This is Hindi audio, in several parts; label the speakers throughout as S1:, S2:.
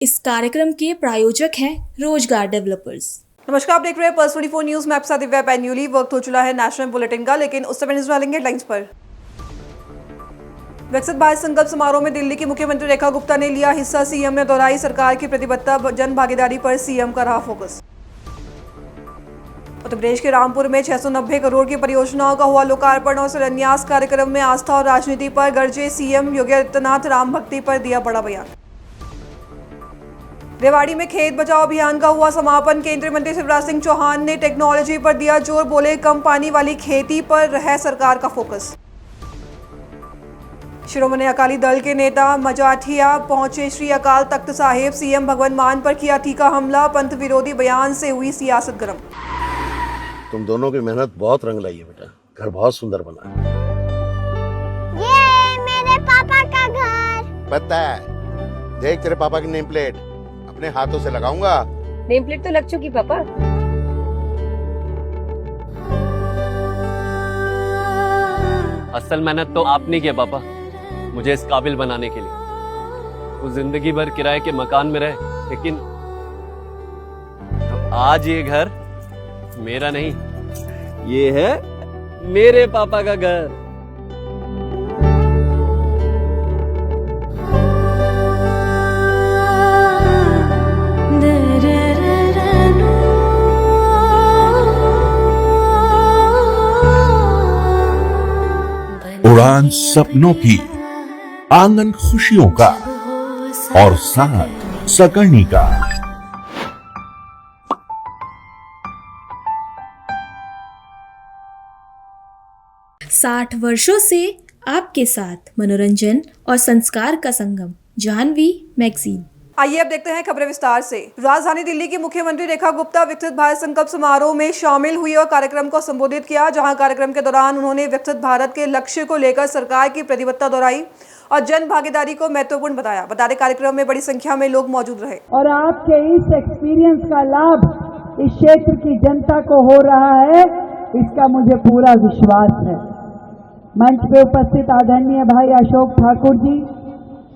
S1: इस कार्यक्रम के प्रायोजक हैं रोजगार डेवलपर्स।
S2: नमस्कार, आप देख रहे हैं पल्स 24 न्यूज में। आपके साथ दिव्या पैन्यूली। वक्त हो चुका है नेशनल बुलेटिन का, लेकिन उससे पहले डालेंगे हेडलाइंस पर। विकसित भारत संकल्प समारोह में दिल्ली की मुख्यमंत्री रेखा गुप्ता ने लिया हिस्सा। सीएम ने दोहराई सरकार की प्रतिबद्धता, जन भागीदारी पर सीएम का रहा फोकस। उत्तर प्रदेश के रामपुर में 690 करोड़ की परियोजनाओं का हुआ लोकार्पण और शिलान्यास कार्यक्रम में आस्था और राजनीति पर गरजे सीएम। योगी आदित्यनाथ राम भक्ति पर दिया बड़ा बयान। रेवाड़ी में खेत बचाओ अभियान का हुआ समापन। केंद्रीय मंत्री शिवराज सिंह चौहान ने टेक्नोलॉजी पर दिया जोर, बोले कम पानी वाली खेती पर है सरकार का फोकस। शिरोमणि अकाली दल के नेता मजाठिया पहुंचे श्री अकाल तख्त साहिब। सीएम भगवंत मान पर किया तीखा हमला, पंथ विरोधी बयान से हुई सियासत गर्म।
S3: तुम दोनों की मेहनत बहुत रंग लाई है बेटा, घर बहुत सुंदर बना है।
S4: ये मेरे पापा का घर।
S3: पता है, देख तेरे पापा की नेम प्लेट अपने हाथों से लगाऊंगा।
S5: नेम प्लेट तो लग चुकी पापा।
S6: असल मेहनत तो आपने किया पापा, मुझे इस काबिल बनाने के लिए। वो जिंदगी भर किराए के मकान में रहे, लेकिन तो आज ये घर मेरा नहीं, ये है मेरे पापा का घर।
S7: उड़ान सपनों की, आंगन खुशियों का और साथ सकर्णी का।
S1: 60 वर्षों से आपके साथ मनोरंजन और संस्कार का संगम, जाह्नवी मैगजीन।
S2: आइए अब देखते हैं खबरें विस्तार से। राजधानी दिल्ली की मुख्यमंत्री रेखा गुप्ता विकसित भारत संकल्प समारोह में शामिल हुई और कार्यक्रम को संबोधित किया, जहां कार्यक्रम के दौरान उन्होंने विकसित भारत के लक्ष्य को लेकर सरकार की प्रतिबद्धता दोहराई और जन भागीदारी को महत्वपूर्ण बताया। बता दें, कार्यक्रम में बड़ी संख्या में लोग मौजूद रहे।
S8: और आपके इस एक्सपीरियंस का लाभ इस क्षेत्र की जनता को हो रहा है, इसका मुझे पूरा विश्वास है। मंच पे उपस्थित आदरणीय भाई अशोक ठाकुर जी,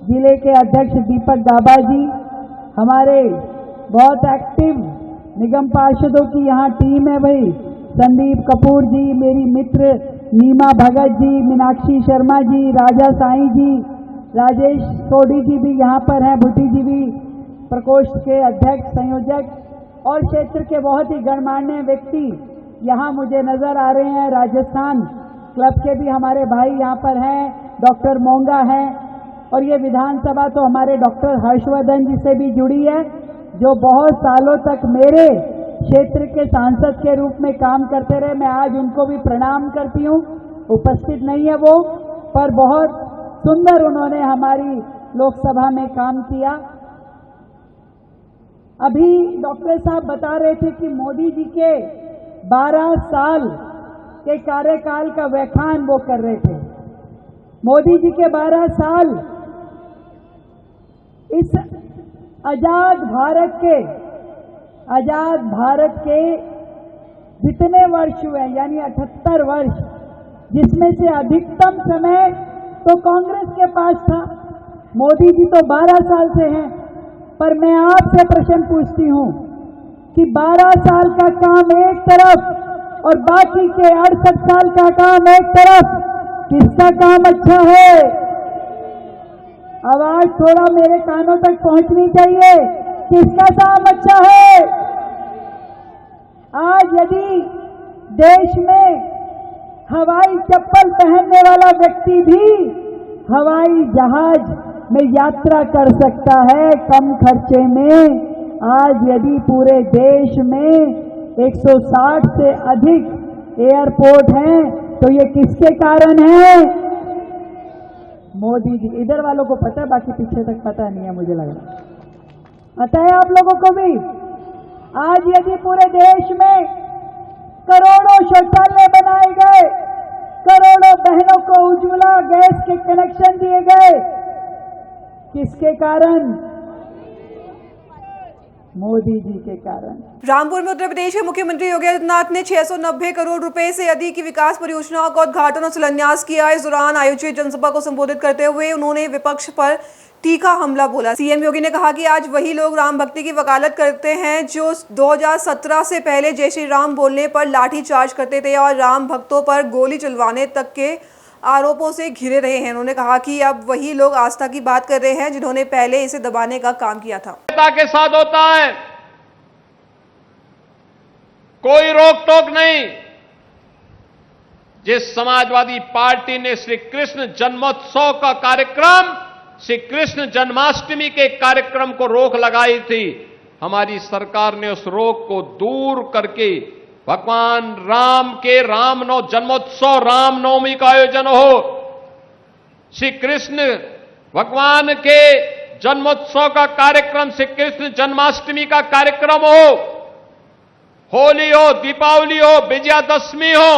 S8: जिले के अध्यक्ष दीपक गाबा जी, हमारे बहुत एक्टिव निगम पार्षदों की यहाँ टीम है भाई, संदीप कपूर जी, मेरी मित्र नीमा भगत जी, मीनाक्षी शर्मा जी, राजा साईं जी, राजेश सोडी जी भी यहाँ पर हैं, भुट्टी जी भी प्रकोष्ठ के अध्यक्ष संयोजक, और क्षेत्र के बहुत ही गणमान्य व्यक्ति यहाँ मुझे नजर आ रहे हैं। राजस्थान क्लब के भी हमारे भाई यहाँ पर हैं, डॉक्टर मोंगा हैं, और ये विधानसभा तो हमारे डॉक्टर हर्षवर्धन जी से भी जुड़ी है, जो बहुत सालों तक मेरे क्षेत्र के सांसद के रूप में काम करते रहे। मैं आज उनको भी प्रणाम करती हूँ, उपस्थित नहीं है वो, पर बहुत सुंदर उन्होंने हमारी लोकसभा में काम किया। अभी डॉक्टर साहब बता रहे थे कि मोदी जी के 12 साल के कार्यकाल का व्याख्यान वो कर रहे थे। मोदी जी के 12 साल इस आजाद भारत के जितने वर्ष हुए, यानी 78 वर्ष, जिसमें से अधिकतम समय तो कांग्रेस के पास था। मोदी जी तो 12 साल से हैं, पर मैं आपसे प्रश्न पूछती हूं कि 12 साल का काम एक तरफ और बाकी के 68 साल का काम एक तरफ, किसका काम अच्छा है? आवाज थोड़ा मेरे कानों तक पहुंचनी चाहिए। किसका काम अच्छा है? आज यदि देश में हवाई चप्पल पहनने वाला व्यक्ति भी हवाई जहाज में यात्रा कर सकता है कम खर्चे में, आज यदि पूरे देश में 160 से अधिक एयरपोर्ट हैं, तो ये किसके कारण है? मोदी जी। इधर वालों को पता है, बाकी पीछे तक पता नहीं है, मुझे लग रहा पता है आप लोगों को भी। आज यदि पूरे देश में करोड़ों शौचालय बनाए गए, करोड़ों बहनों को उज्ज्वला गैस के कनेक्शन दिए गए, किसके कारण? मोदी जी के कारण।
S2: रामपुर में उत्तर प्रदेश के मुख्यमंत्री योगी आदित्यनाथ ने 690 करोड़ रुपए से अधिक की विकास परियोजनाओं का उद्घाटन और शिलान्यास किया। इस दौरान आयोजित जनसभा को संबोधित करते हुए उन्होंने विपक्ष पर तीखा हमला बोला। सीएम योगी ने कहा कि आज वही लोग राम भक्ति की वकालत करते हैं जो 2017 से पहले जय श्री राम बोलने पर लाठी चार्ज करते थे और राम भक्तों पर गोली चलवाने तक के आरोपों से घिरे रहे हैं। उन्होंने कहा कि अब वही लोग आस्था की बात कर रहे हैं जिन्होंने पहले इसे दबाने का काम किया था।
S9: के साथ होता है, कोई रोक टोक नहीं। जिस समाजवादी पार्टी ने श्री कृष्ण जन्मोत्सव का कार्यक्रम, श्री कृष्ण जन्माष्टमी के कार्यक्रम को रोक लगाई थी, हमारी सरकार ने उस रोक को दूर करके भगवान राम के जन्मोत्सव रामनवमी का आयोजन हो, श्री कृष्ण भगवान के जन्मोत्सव का कार्यक्रम, श्री कृष्ण जन्माष्टमी का कार्यक्रम हो, होली हो, दीपावली हो, विजयादशमी हो,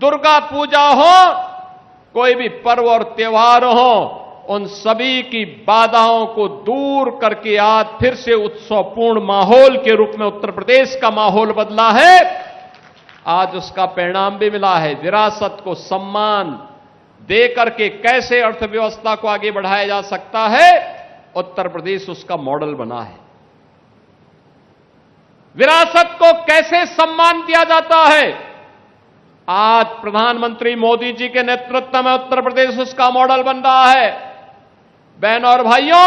S9: दुर्गा पूजा हो, कोई भी पर्व और त्योहार हो, उन सभी की बाधाओं को दूर करके आज फिर से उत्सवपूर्ण माहौल के रूप में उत्तर प्रदेश का माहौल बदला है। आज उसका परिणाम भी मिला है। विरासत को सम्मान दे करके कैसे अर्थव्यवस्था को आगे बढ़ाया जा सकता है, उत्तर प्रदेश उसका मॉडल बना है। विरासत को कैसे सम्मान दिया जाता है, आज प्रधानमंत्री मोदी जी के नेतृत्व में उत्तर प्रदेश उसका मॉडल बन रहा है। बहनों और भाइयों,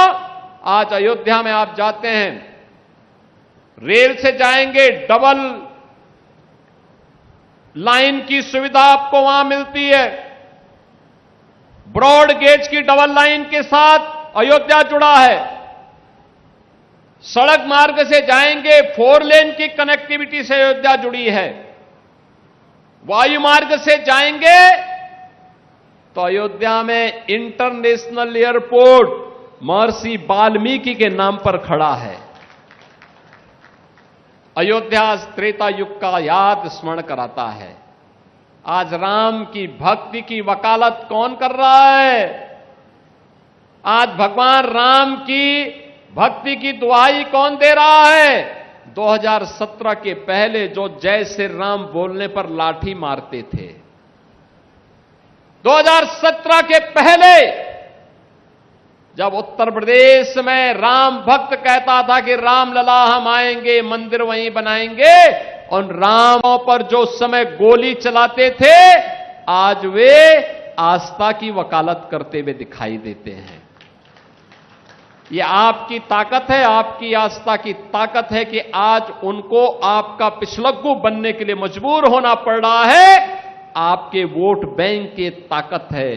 S9: आज अयोध्या में आप जाते हैं, रेल से जाएंगे, डबल लाइन की सुविधा आपको वहां मिलती है। ब्रॉड गेज की डबल लाइन के साथ अयोध्या जुड़ा है। सड़क मार्ग से जाएंगे, 4 लेन की कनेक्टिविटी से अयोध्या जुड़ी है। वायु मार्ग से जाएंगे तो अयोध्या में इंटरनेशनल एयरपोर्ट महर्षि वाल्मीकि के नाम पर खड़ा है। अयोध्या त्रेता युग का याद स्मरण कराता है। आज राम की भक्ति की वकालत कौन कर रहा है? आज भगवान राम की भक्ति की दुहाई कौन दे रहा है? 2017 के पहले जो जय श्री राम बोलने पर लाठी मारते थे, 2017 के पहले जब उत्तर प्रदेश में राम भक्त कहता था कि राम लला हम आएंगे, मंदिर वहीं बनाएंगे, उन रामों पर जो समय गोली चलाते थे, आज वे आस्था की वकालत करते हुए दिखाई देते हैं। ये आपकी ताकत है, आपकी आस्था की ताकत है कि आज उनको आपका पिछलग्गू बनने के लिए मजबूर होना पड़ रहा है। आपके वोट बैंक की ताकत है।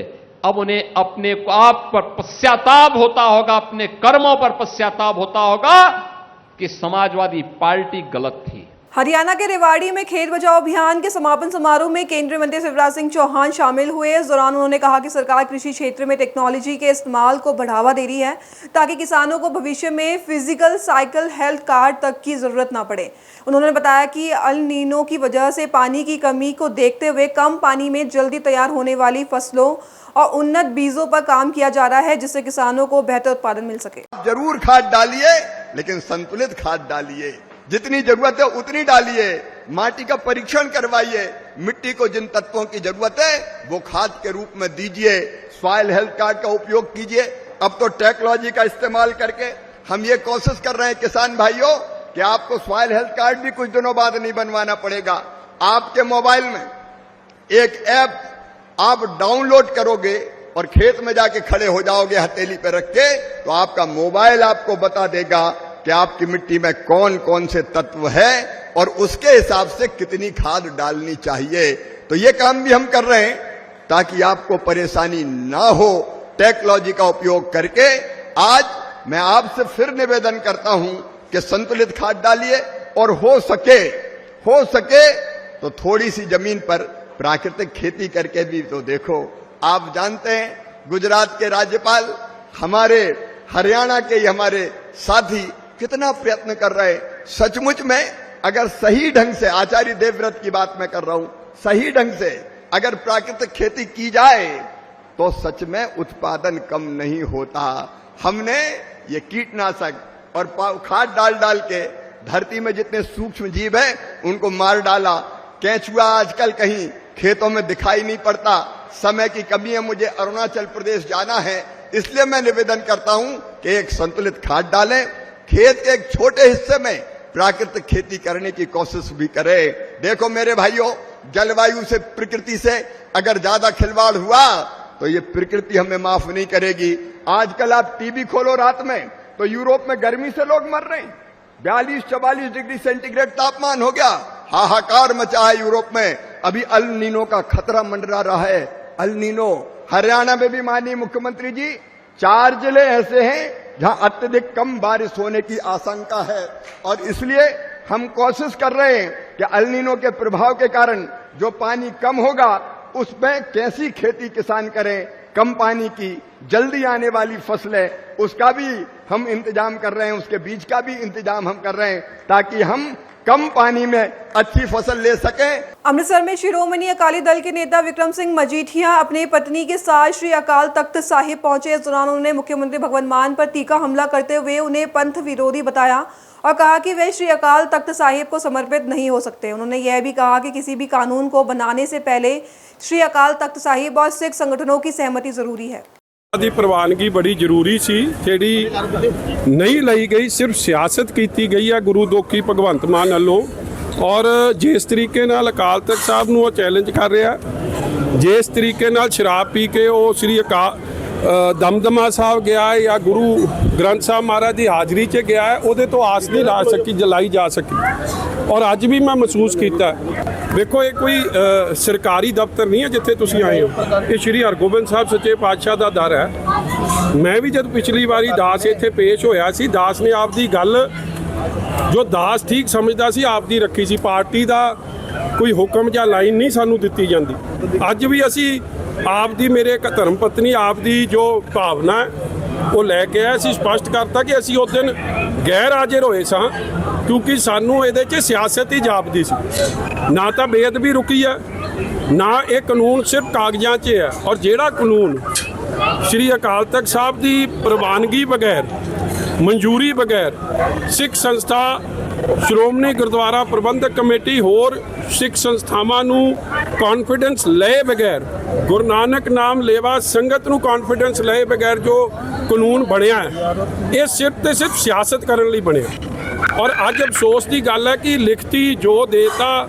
S9: अब उन्हें अपने आप पर पश्चाताप होता होगा, अपने कर्मों पर पश्चाताप होता होगा कि समाजवादी पार्टी गलत थी।
S2: हरियाणा के रेवाड़ी में खेत बचाओ अभियान के समापन समारोह में केंद्रीय मंत्री शिवराज सिंह चौहान शामिल हुए। इस दौरान उन्होंने कहा कि सरकार कृषि क्षेत्र में टेक्नोलॉजी के इस्तेमाल को बढ़ावा दे रही है ताकि किसानों को भविष्य में फिजिकल साइकिल हेल्थ कार्ड तक की जरूरत ना पड़े। उन्होंने बताया कि अल नीनो की वजह से पानी की कमी को देखते हुए कम पानी में जल्दी तैयार होने वाली फसलों और उन्नत बीजों पर काम किया जा रहा है जिससे किसानों को बेहतर उत्पादन मिल सके।
S10: जरूर खाद डालिए, लेकिन संतुलित खाद डालिए, जितनी जरूरत है उतनी डालिए। माटी का परीक्षण करवाइए, मिट्टी को जिन तत्वों की जरूरत है वो खाद के रूप में दीजिए। सॉइल हेल्थ कार्ड का उपयोग कीजिए। अब तो टेक्नोलॉजी का इस्तेमाल करके हम ये कोशिश कर रहे हैं किसान भाइयों कि आपको सॉइल हेल्थ कार्ड भी कुछ दिनों बाद नहीं बनवाना पड़ेगा। आपके मोबाइल में एक ऐप आप डाउनलोड करोगे और खेत में जाके खड़े हो जाओगे हथेली पे रख के, तो आपका मोबाइल आपको बता देगा कि आपकी मिट्टी में कौन कौन से तत्व है और उसके हिसाब से कितनी खाद डालनी चाहिए। तो ये काम भी हम कर रहे हैं ताकि आपको परेशानी ना हो। टेक्नोलॉजी का उपयोग करके आज मैं आपसे फिर निवेदन करता हूं कि संतुलित खाद डालिए और हो सके तो थोड़ी सी जमीन पर प्राकृतिक खेती करके भी तो देखो। आप जानते हैं गुजरात के राज्यपाल, हमारे हरियाणा के हमारे साथी कितना प्रयत्न कर रहे हैं। सचमुच में अगर सही ढंग से, आचार्य देवव्रत की बात मैं कर रहा हूं, सही ढंग से अगर प्राकृतिक खेती की जाए तो सच में उत्पादन कम नहीं होता। हमने ये कीटनाशक और खाद डाल डाल के धरती में जितने सूक्ष्म जीव हैं उनको मार डाला। केंचुआ आजकल कहीं खेतों में दिखाई नहीं पड़ता। समय की कमी है, मुझे अरुणाचल प्रदेश जाना है, इसलिए मैं निवेदन करता हूं कि एक संतुलित खाद डालें, खेत के एक छोटे हिस्से में प्राकृतिक खेती करने की कोशिश भी करें। देखो मेरे भाइयों, जलवायु से, प्रकृति से अगर ज्यादा खिलवाड़ हुआ तो ये प्रकृति हमें माफ नहीं करेगी। आजकल आप टीवी खोलो रात में तो यूरोप में गर्मी से लोग मर रहे हैं। 42-44 डिग्री सेंटीग्रेड तापमान हो गया, हाहाकार मचा है यूरोप में। अभी अल नीनो का खतरा मंडरा रहा है। अल नीनो हरियाणा में भी माननीय मुख्यमंत्री जी 4 जिले ऐसे हैं जहां अत्यधिक कम बारिश होने की आशंका है, और इसलिए हम कोशिश कर रहे हैं कि अल नीनो के प्रभाव के कारण जो पानी कम होगा उसमें कैसी खेती किसान करें, कम पानी की जल्दी आने वाली फसलें, उसका भी हम इंतजाम कर रहे हैं, उसके बीज का भी इंतजाम हम कर रहे हैं ताकि हम कम पानी में अच्छी फसल ले सकें।
S2: अमृतसर में शिरोमणि अकाली दल के नेता विक्रम सिंह मजीठिया अपनी पत्नी के साथ श्री अकाल तख्त साहिब पहुंचे। इस दौरान उन्होंने मुख्यमंत्री भगवंत मान पर तीखा हमला करते हुए उन्हें पंथ विरोधी बताया और कहा कि वे श्री अकाल तख्त साहिब को समर्पित नहीं हो सकते। उन्होंने यह भी कहा कि किसी भी कानून को बनाने से पहले श्री अकाल तख्त साहिब और सिख संगठनों की सहमति जरूरी है।
S11: ਦੀ ਪ੍ਰਵਾਨਗੀ ਬੜੀ ਜ਼ਰੂਰੀ ਸੀ, ਜਿਹੜੀ ਨਹੀਂ ਲਈ ਗਈ। ਸਿਰਫ ਸਿਆਸਤ ਕੀਤੀ ਗਈ ਹੈ ਗੁਰੂ ਦੋਖੀ ਭਗਵੰਤ ਮਾਨ ਵੱਲੋਂ, ਔਰ ਜਿਸ ਤਰੀਕੇ ਨਾਲ ਅਕਾਲ ਤਖਤ ਸਾਹਿਬ ਨੂੰ ਉਹ ਚੈਲੰਜ ਕਰ ਰਿਹਾ, ਜਿਸ ਤਰੀਕੇ ਨਾਲ ਸ਼ਰਾਬ ਪੀ ਕੇ ਉਹ ਸ੍ਰੀ ਅਕਾਲ ਦਮਦਮਾ ਸਾਹਿਬ ਗਿਆ ਹੈ ਜਾਂ ਗੁਰੂ ਗ੍ਰੰਥ ਸਾਹਿਬ ਮਹਾਰਾਜ ਦੀ ਹਾਜ਼ਰੀ 'ਚ ਗਿਆ ਹੈ, ਉਹਦੇ ਤੋਂ ਆਸ ਨਹੀਂ ਲਾ ਸਕੀ, ਜਲਾਈ ਜਾ ਸਕੀ। ਔਰ ਅੱਜ ਵੀ ਮੈਂ ਮਹਿਸੂਸ ਕੀਤਾ, ਦੇਖੋ ਇਹ ਕੋਈ ਸਰਕਾਰੀ ਦਫ਼ਤਰ ਨਹੀਂ ਹੈ ਜਿੱਥੇ ਤੁਸੀਂ ਆਏ ਹੋ, ਇਹ ਸ਼੍ਰੀ ਹਰਗੋਬਿੰਦ ਸਾਹਿਬ ਸੱਚੇ ਪਾਤਸ਼ਾਹ ਦਾ ਦਰ ਹੈ। ਮੈਂ ਵੀ ਜਦ ਪਿਛਲੀ ਵਾਰੀ ਦਾਸ ਇੱਥੇ ਪੇਸ਼ ਹੋਇਆ ਸੀ, ਦਾਸ ਨੇ ਆਪਦੀ ਗੱਲ ਜੋ ਦਾਸ ਠੀਕ ਸਮਝਦਾ ਸੀ ਆਪਦੀ ਰੱਖੀ ਸੀ। ਪਾਰਟੀ ਦਾ ਕੋਈ ਹੁਕਮ ਜਾਂ ਲਾਈਨ ਨਹੀਂ ਸਾਨੂੰ ਦਿੱਤੀ ਜਾਂਦੀ। ਅੱਜ ਵੀ ਅਸੀਂ ਆਪਦੀ, ਮੇਰੇ ਇੱਕ ਧਰਮ ਪਤਨੀ ਆਪਦੀ ਜੋ ਭਾਵਨਾ ਹੈ ਉਹ ਲੈ ਕੇ ਆਏ। ਅਸੀਂ ਸਪਸ਼ਟ ਕਰਤਾ ਕਿ ਅਸੀਂ ਉਸ ਦਿਨ ਗੈਰ ਹਾਜ਼ਰ ਹੋਏ ਸਾਂ ਕਿਉਂਕਿ ਸਾਨੂੰ ਇਹਦੇ 'ਚ ਸਿਆਸਤ ਹੀ ਜਾਪਦੀ ਸੀ। ਨਾ ਤਾਂ ਬੇਅਦਬੀ ਰੁਕੀ ਹੈ, ਨਾ ਇਹ ਕਾਨੂੰਨ ਸਿਰਫ ਕਾਗਜ਼ਾਂ 'ਚ ਹੈ। ਔਰ ਜਿਹੜਾ ਕਾਨੂੰਨ ਸ਼੍ਰੀ ਅਕਾਲ ਤਖਤ ਸਾਹਿਬ ਦੀ ਪ੍ਰਵਾਨਗੀ ਬਗੈਰ, ਮਨਜ਼ੂਰੀ ਬਗੈਰ ਸਿੱਖ ਸੰਸਥਾ, ਸ਼੍ਰੋਮਣੀ ਗੁਰਦੁਆਰਾ ਪ੍ਰਬੰਧਕ ਕਮੇਟੀ, ਹੋਰ ਸਿੱਖ ਸੰਸਥਾਵਾਂ ਨੂੰ ਕੌਨਫੀਡੈਂਸ ਲਏ ਬਗੈਰ, ਗੁਰੂ ਨਾਨਕ ਨਾਮ ਲੇਵਾ ਸੰਗਤ ਨੂੰ ਕੌਨਫੀਡੈਂਸ ਲਏ ਬਗੈਰ ਜੋ ਕਾਨੂੰਨ ਬਣਿਆ ਹੈ, ਇਹ ਸਿਰਫ ਤੇ ਸਿਰਫ ਸਿਆਸਤ ਕਰਨ ਲਈ ਬਣਿਆ। ਔਰ ਅੱਜ ਅਫਸੋਸ ਦੀ ਗੱਲ ਹੈ ਕਿ ਲਿਖਤੀ ਜੋ ਦੇਤਾ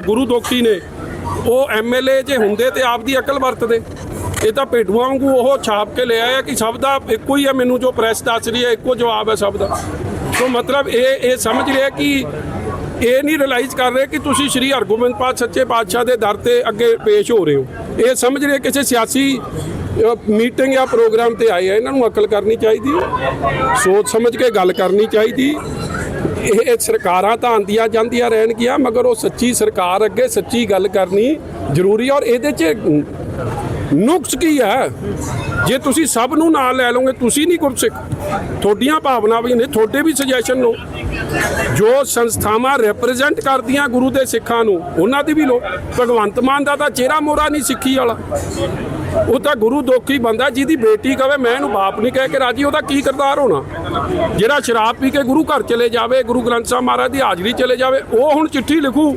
S11: ਗੁਰੂ ਦੋਖੀ ਨੇ, ਉਹ MLA ਜੇ ਹੁੰਦੇ ਤੇ ਆਪਦੀ ਅਕਲ ਵਰਤਦੇ। ਇਹ ਤਾਂ ਭੇਡੂਆਂ ਵਾਂਗੂ ਉਹ ਛਾਪ ਕੇ ਲੈ ਆਇਆ ਕਿ ਸਭ ਦਾ ਇੱਕੋ ਹੀ ਹੈ, ਮੈਨੂੰ ਜੋ ਪ੍ਰੈਸ ਦੱਸ ਰਹੀ ਹੈ ਇੱਕੋ ਜਵਾਬ ਹੈ ਸਭ ਦਾ। ਸੋ ਮਤਲਬ ਇਹ ਸਮਝ ਰਿਹਾ ਕਿ ਇਹ ਨਹੀਂ ਰਿਅਲਾਈਜ਼ ਕਰ ਰਹੇ ਕਿ ਤੁਸੀਂ ਸ਼੍ਰੀ ਹਰਗੋਬਿੰਦ ਪਾਤਸ਼ਾਹ ਸੱਚੇ ਪਾਤਸ਼ਾਹ ਦੇ ਦਰ ਤੇ ਅੱਗੇ ਪੇਸ਼ ਹੋ ਰਹੇ ਹੋ। ਇਹ ਸਮਝ ਰਹੇ ਕਿਸੇ ਸਿਆਸੀ ਮੀਟਿੰਗ ਜਾਂ ਪ੍ਰੋਗਰਾਮ ਤੇ ਆਏ ਆ। ਇਹਨਾਂ ਨੂੰ ਅਕਲ ਕਰਨੀ ਚਾਹੀਦੀ, ਸੋਚ ਸਮਝ ਕੇ ਗੱਲ ਕਰਨੀ ਚਾਹੀਦੀ। ਇਹ ਸਰਕਾਰਾਂ ਤਾਂ ਆਉਂਦੀਆਂ ਜਾਂਦੀਆਂ ਰਹਿਣਗੀਆਂ, ਮਗਰ ਉਹ ਸੱਚੀ ਸਰਕਾਰ ਅੱਗੇ ਸੱਚੀ ਗੱਲ ਕਰਨੀ ਜ਼ਰੂਰੀ। ਔਰ ਇਹਦੇ 'ਚ ਨੁਕਸ ਕੀ ਹੈ? ਜੇ ਤੁਸੀਂ ਸਭ ਨੂੰ ਨਾਲ ਲੈ ਲਓਗੇ, ਤੁਸੀਂ ਨਹੀਂ ਗੁਰਸਿੱਖ, ਤੁਹਾਡੀਆਂ ਭਾਵਨਾਵਾਂ ਵੀ ਨੇ, ਤੁਹਾਡੇ ਵੀ ਸੁਜੈਸ਼ਨ ਲਓ। ਜੋ ਸੰਸਥਾਵਾਂ ਰਿਪਰੈਜ਼ੈਂਟ ਕਰਦੀਆਂ ਗੁਰੂ ਦੇ ਸਿੱਖਾਂ ਨੂੰ, ਉਹਨਾਂ ਦੀ ਵੀ ਲਓ। ਭਗਵੰਤ ਮਾਨ ਦਾ ਤਾਂ ਚਿਹਰਾ ਮੋਹਰਾ ਨਹੀਂ ਸਿੱਖੀ ਵਾਲਾ, ਉਹ ਤਾਂ ਗੁਰੂ ਦੋਖੀ ਬੰਦਾ ਜਿਹਦੀ ਬੇਟੀ ਕਹੇ ਮੈਂ ਇਹਨੂੰ ਬਾਪ ਨਹੀਂ ਕਹਿ ਕੇ ਰਾਜੀ, ਉਹਦਾ ਕੀ ਕਿਰਦਾਰ ਹੋਣਾ? ਜਿਹੜਾ ਸ਼ਰਾਬ ਪੀ ਕੇ ਗੁਰੂ ਘਰ ਚਲੇ ਜਾਵੇ, ਗੁਰੂ ਗ੍ਰੰਥ ਸਾਹਿਬ ਮਹਾਰਾਜ ਦੀ ਹਾਜ਼ਰੀ ਚਲੇ ਜਾਵੇ, ਉਹ ਹੁਣ ਚਿੱਠੀ ਲਿਖੂ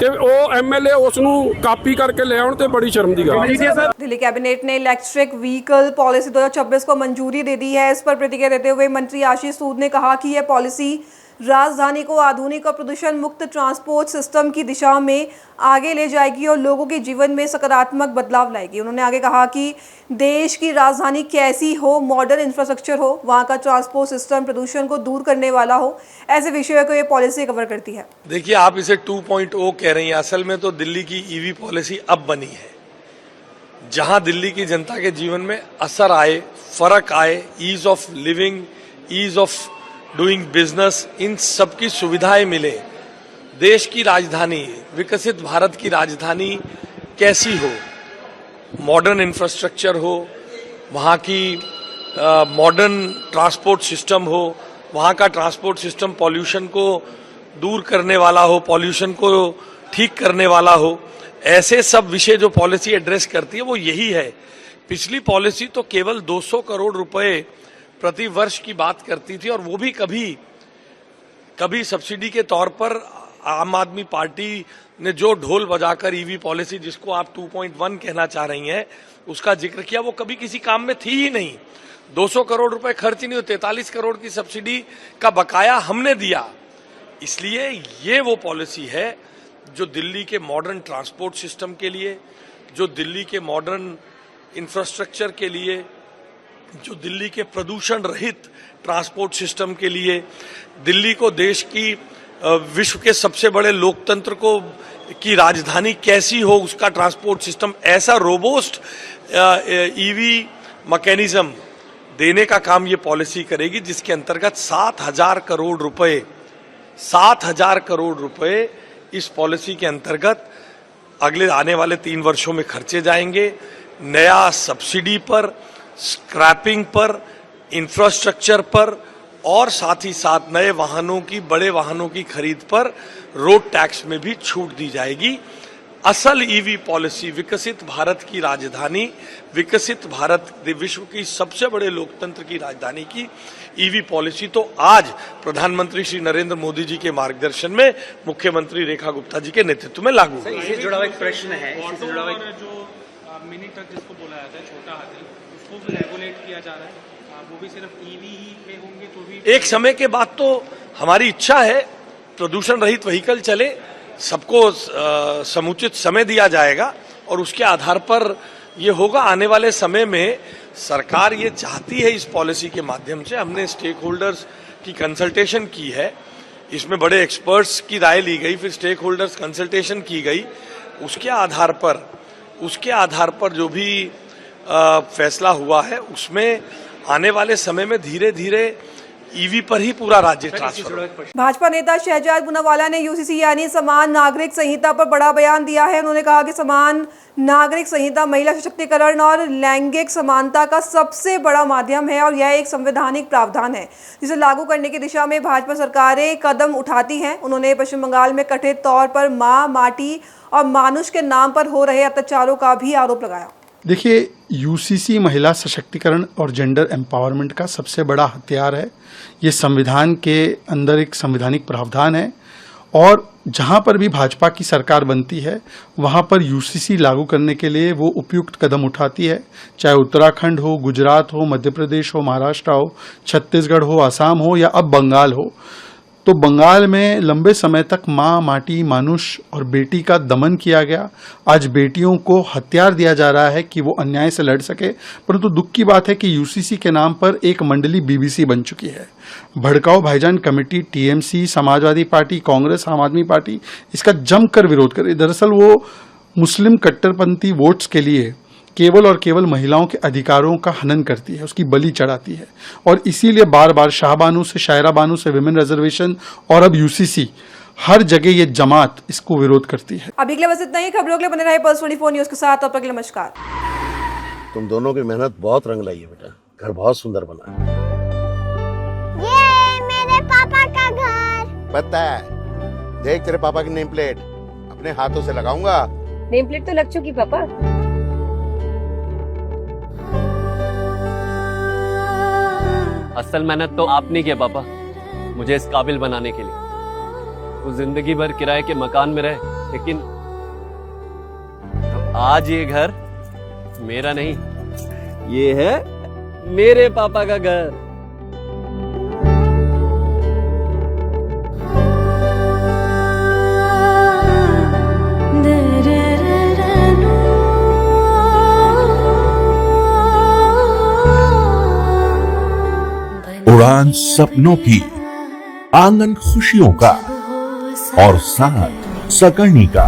S11: ਤੇ ਉਹ MLA ਉਸ ਨੂੰ ਕਾਪੀ ਕਰਕੇ ले आउण ते बड़ी शर्म दी गल।
S2: दिल्ली कैबिनेट ने इलेक्ट्रिक व्हीकल पॉलिसी 2026 को मंजूरी दे दी है। इस पर प्रतिक्रिया देते हुए मंत्री आशीष सूद ने कहा कि यह पॉलिसी राजधानी को आधुनिक और प्रदूषण मुक्त ट्रांसपोर्ट सिस्टम की दिशा में आगे ले जाएगी और लोगों के जीवन में सकारात्मक बदलाव लाएगी। उन्होंने आगे कहा कि देश की राजधानी कैसी हो, मॉडर्न इंफ्रास्ट्रक्चर हो, वहाँ का ट्रांसपोर्ट सिस्टम प्रदूषण को दूर करने वाला हो, ऐसे विषयों को ये पॉलिसी कवर करती है।
S12: देखिए, आप इसे 2.0 कह रही हैं, असल में तो दिल्ली की EV पॉलिसी अब बनी है। जहाँ दिल्ली की जनता के जीवन में असर आए, फर्क आए, ease of living, ease of doing business, इन सब की सुविधाएं मिले। देश की राजधानी, विकसित भारत की राजधानी कैसी हो, मॉडर्न इंफ्रास्ट्रक्चर हो, वहाँ की मॉडर्न ट्रांसपोर्ट सिस्टम हो, वहाँ का ट्रांसपोर्ट सिस्टम पॉल्यूशन को दूर करने वाला हो, पॉल्यूशन को ठीक करने वाला हो, ऐसे सब विषय जो पॉलिसी एड्रेस करती है वो यही है। पिछली पॉलिसी तो केवल 200 करोड़ रुपए प्रतिवर्ष की बात करती थी, और वो भी कभी सब्सिडी के तौर पर आम आदमी पार्टी ने जो ढोल बजाकर ईवी पॉलिसी, जिसको आप 2.1 कहना चाह रही हैं, उसका जिक्र किया, वो कभी किसी काम में थी ही नहीं। 200 करोड़ रुपए खर्च नहीं हुए, 43 करोड़ की सब्सिडी का बकाया हमने दिया। इसलिए ये वो पॉलिसी है जो दिल्ली के मॉडर्न ट्रांसपोर्ट सिस्टम के लिए, जो दिल्ली के मॉडर्न इंफ्रास्ट्रक्चर के लिए, जो दिल्ली के प्रदूषण रहित ट्रांसपोर्ट सिस्टम के लिए, दिल्ली को देश की विश्व के सबसे बड़े लोकतंत्र की राजधानी कैसी हो, उसका ट्रांसपोर्ट सिस्टम ऐसा रोबोस्ट ईवी मैकेनिज्म देने का काम ये पॉलिसी करेगी, जिसके अंतर्गत 7,000 करोड़ रुपए इस पॉलिसी के अंतर्गत अगले आने वाले 3 वर्षों में खर्चे जाएंगे। नया सब्सिडी पर, स्क्रैपिंग पर, इंफ्रास्ट्रक्चर पर, और साथ ही साथ नए वाहनों की, बड़े वाहनों की खरीद पर रोड टैक्स में भी छूट दी जाएगी। असल ईवी पॉलिसी, विकसित भारत की राजधानी, विकसित भारत, विश्व की सबसे बड़े लोकतंत्र की राजधानी की ईवी पॉलिसी तो आज प्रधानमंत्री श्री नरेंद्र मोदी जी के मार्गदर्शन में मुख्यमंत्री रेखा गुप्ता जी के नेतृत्व में लागू हुई।
S13: इससे जुड़ा हुआ एक प्रश्न है, इससे जुड़ा हुआ जो मिनी ट्रक जिसको बोला जाता है, छोटा हाथी, उसको भी रेगुलेट किया जा रहा है, वो भी सिर्फ ईवी ही में होंगे तो भी
S12: एक समय के बाद तो हमारी इच्छा है प्रदूषण रहित व्हीकल चले, सबको समुचित समय दिया जाएगा और उसके आधार पर ये होगा। आने वाले समय में सरकार ये चाहती है, इस पॉलिसी के माध्यम से हमने स्टेक होल्डर्स की कंसल्टेशन की है, इसमें बड़े एक्सपर्ट्स की राय ली गई, फिर स्टेक होल्डर्स कंसल्टेशन की गई, उसके आधार पर जो भी फैसला हुआ है, उसमें आने वाले समय में धीरे धीरे ईवी पर ही पूरा राज्य ट्रांसफर।
S2: भाजपा नेता शहजाद पूनावाला ने यूसीसी यानी समान नागरिक संहिता पर बड़ा बयान दिया है। उन्होंने कहा कि समान नागरिक संहिता महिला सशक्तिकरण और लैंगिक समानता का सबसे बड़ा माध्यम है और यह एक संवैधानिक प्रावधान है जिसे लागू करने की दिशा में भाजपा सरकारें कदम उठाती हैं। उन्होंने पश्चिम बंगाल में कथित तौर पर माँ, माटी और मानुष के नाम पर हो रहे अत्याचारों का भी आरोप लगाया।
S14: देखिए, यूसीसी महिला सशक्तिकरण और जेंडर एम्पावरमेंट का सबसे बड़ा हथियार है। ये संविधान के अंदर एक संवैधानिक प्रावधान है और जहां पर भी भाजपा की सरकार बनती है वहां पर यूसीसी लागू करने के लिए वो उपयुक्त कदम उठाती है, चाहे उत्तराखंड हो, गुजरात हो, मध्य प्रदेश हो, महाराष्ट्र हो, छत्तीसगढ़ हो, असम हो या अब बंगाल हो। तो बंगाल में लंबे समय तक माँ, माटी, मानुष और बेटी का दमन किया गया। आज बेटियों को हथियार दिया जा रहा है कि वो अन्याय से लड़ सके, परंतु दुख की बात है कि यूसीसी के नाम पर एक मंडली बीबीसी बन चुकी है। भड़काऊ भाईजान committee, TMC, Samajwadi party, Congress, आम आदमी पार्टी इसका जमकर विरोध कर रही। दरअसल वो मुस्लिम कट्टरपंथी वोट्स के लिए केवल और केवल महिलाओं के अधिकारों का हनन करती है, उसकी बलि चढ़ाती है और इसीलिए बार बार शाहबानू से, शायरा बानू से विमेन रिजर्वेशन और अब यूसीसी, हर जगह ये जमात इसको विरोध करती है।
S2: अभी के लिए बस इतना ही। खबरों के लिए बने रहे पल्स 24 न्यूज के साथ। तब तक के लिए नमस्कार।
S3: तुम दोनों की मेहनत बहुत रंग लाई है बेटा, घर बहुत सुंदर बना है।
S4: ये मेरे पापा का घर।
S3: पता है, देख तेरे पापा की नेम प्लेट अपने हाथों से लगाऊंगा।
S5: नेम प्लेट तो लग चुकी पापा।
S6: असल मेहनत तो आपने किया पापा, मुझे इस काबिल बनाने के लिए। वो जिंदगी भर किराए के मकान में रहे, लेकिन तो आज ये घर मेरा नहीं, ये है मेरे पापा का घर।
S7: उड़ान सपनों की, आंगन खुशियों का और साथ सकर्णी का।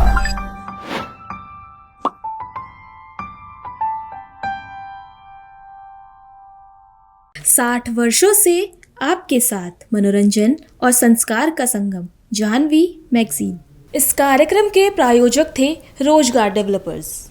S1: 60 वर्षों से आपके साथ मनोरंजन और संस्कार का संगम, जाह्नवी मैगजीन। इस कार्यक्रम के प्रायोजक थे रोजगार डेवलपर्स।